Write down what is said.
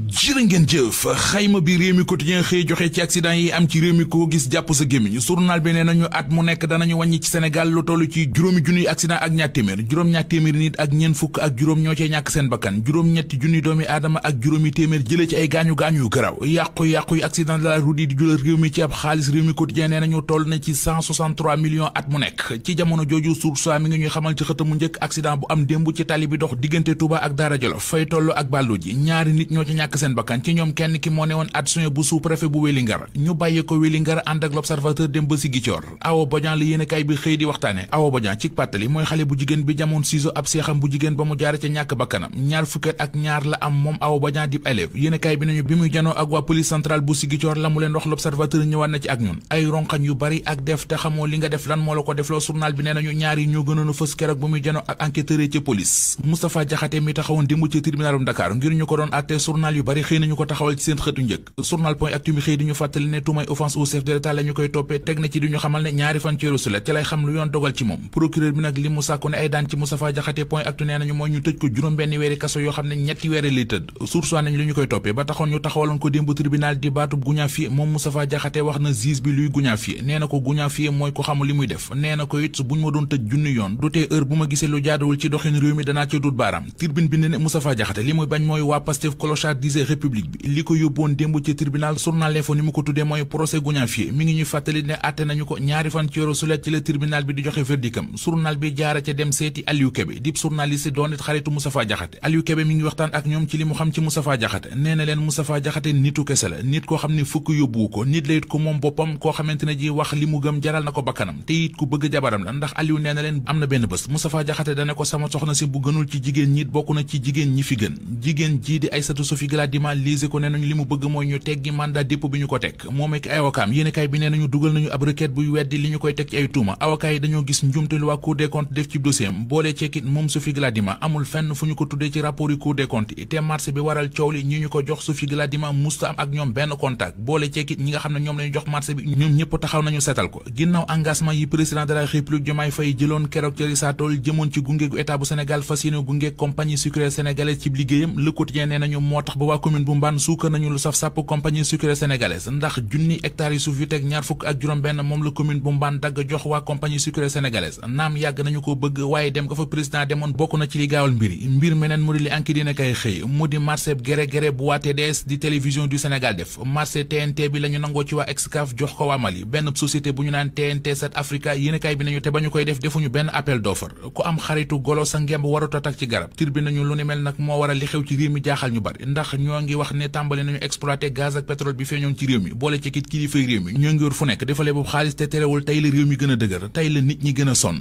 jërë ngeen jëf xayma bi réew mi quotidien xëy joxe ci accident yi am ci réew mi koo gis jàpp sa gémmiñ journal bi nee nañu at mu nekk danañu wàññi ci Sénégal lu toll ci juróomi junniy accident ak ñaar téeméer nit ak ñeent fukk ak juróom ñoo cee ñàkk seen bakkan juróom-ñetti junni doomi aadama ak juróomi téeméer jëlee ci ay gaañu-gaañu yu garaaw yàqu-yàqu yu accident de la route yi di julal réew mi ci ab xaalis réew mi quotidien nee nañu toll na ci 163 millions at mu nekk ci jamono jooju source mi ngi ñuy xamal ci xëtamu njëkk accident bu am démb ci tali bi dox diggante Touba ak Daara Jolof fay toll ak Ballo ji ñaari nit ñoo ci ñàkk seen bakkan ci ñoom kenn ki moo ne woon adjoint bu sous-préfet bu Wélingara ñu bàyyi ko Wélingara ànd ak l'observateur dem ba Ziguinchor Awa Bodian la yéenekaay bi xëy di waxtaane Awa Bodian ci pàttali mooy xale bu jigéen bi jamoon ciseau ab seexam bu jigéen ba mu jaare ca ñàkk bakkanam ñaar fukkat ak ñaar la am moom Awa Bodian dib élève yéenekaay bi nañu bi muy janoo ak waa police centrale bu Ziguinchor la mu leen wax l'observateur ñëwaat na ci ak ñun ay ronxañ yu bari ak def te xamoo li nga def lan moo la ko defloo journal bi nee nañu ñaar yi ñoo gënoon a fës keroog ba muy janoo ak enquêteur ci police Moustapha Diakhaté mi taxawoon démb ci tribunalum Dakar ngir ñu ko doon àtte journal yu bari xëy nañu ko taxawal ci seen xëtu njëkk journal point actu mi xëy di ñu fàttali ne tuumay offense au chef de l'État la ñu koy toppee teg na ci di ñu xamal ne ñaari fan ci weeru sulet ci lay xam lu yoon dogal ci moom procureur bi nag li mu sàkku ne ay daan ci Moustapha Diakhaté point actu nee nañu mooy ñu tëj ko juróom benn weeri kaso yoo xam ne ñetti weeri lay tëdd source nañu li ñu koy toppee ba taxoon ñu taxawaloon ko démb tribunal di baatub guñaafiye moom Moustapha Diakhaté wax na juge bi luy guñaafiye nee na ko guñaafiye mooy ko xamul li muy def nee na ko it buñ ma doon tëj junni yoon du tee heure bu ma gisee lu jaaduwul ci doxin réew mi danaa ci dut baaraam tribune bi ne Moustapha Diakhaté li muy bañ mooy waa Pastef clochardisé république bi li ko yóbboon démb ci tribunal journal L'Info ni mu ko tuddee mooy procès guñaafiye mi ngi ñuy fàttali ne àtte nañu ko ñaari fan ci weeru sulet ci la tribunal bi di joxe verdictam journal bi jaara ca dem seeti Aliou Kébé dib journaliste doon it xaritu Moustapha Diakhaté Aliou Kébé mi ngi waxtaan ak ñoom ci li mu xam ci Moustapha Diakhaté nee na leen Moustapha Diakhaté nitu kese la nit koo xam ne fukk yóbbuwu ko nit la it ko moom boppam koo xamante ne ji wax li mu gëm jaral na ko bakkanam te it ku bëgg jabaram la ndax Aliou nee na leen am na benn bés Moustapha Diakhaté dane ko sama soxna si bu gënul ci jigéen ñi bokk na ci jigéen ñi fi gën jigéen jii di Aïssatou Sophie Gladima lise ko nee nañu li mu bëgg mooy ñu teggi mandat dépôt bi ñu ko teg moom ak ay avocat yéenekaay bi nee nañu dugal nañu ab requête buy weddi li ñu koy teg ci ay tuuma avocat yi dañoo gis njumte lu waa Cour des comptes def ci dossier am boole ceekit moom Sophie Gladima amul fenn fu ñu ko tuddee ci rapport yi Cour des comptes yi te marché bi waral coow li ñi ñu ko jox Sophie Gladima musta am ak ñoom benn contact boole ceekit ñi nga xam ne ñoom lañu jox marché bi ñoom ñëpp taxaw nañu seetal ko ginnaaw engagement yi président de la République Diomaye Faye jëloon keroog ci Risatol jëmoon ci gunge gu état bu Sénégal fas yéene gunge compagnie sucrière sénégalaise ci liggéeyam Le Quotidien nee nañu moo tax ba waa commune bu Mbane suukar nañu lu saf sàpp compagnie sucrière sénégalaise ndax junni hectares yi suuf yu teg ñaar fukk ak juróom benn moom la commune bu Mbane dagg jox waa compagnie sucrière sénégalaise naam yàgg nañu ko bëgg waaye dem ko fa président demoon bokk na ci li gaawal mbir meneen mu di li enquête dina kay xëy mu di marché gré bu waa TDS di télévision du Sénégal def marché TNT bi la ñu nangoo ci waa Excaf jox ko waa Mali benn société bu ñu naan TNT 7 Africa yéenekaay bi nañu te ba ñu koy def defuñu benn appel d'offre ku am xaritu golo sa ngemb warut a tak ci garab tir bi nañu lu ni mel nag moo waral li xew ci réew mi jaaxal ñu bari ndax ñoo ngi wax ne tàmbali nañu exploiter gaz ak pétrole bi feeñoon ci réew mi boole ci kit kilifay réew mi ñoo ngi wër fu nekk defalee boobu xaalis te terewul tey la réew mi gën a dëgër tey la nit ñi gën a sonn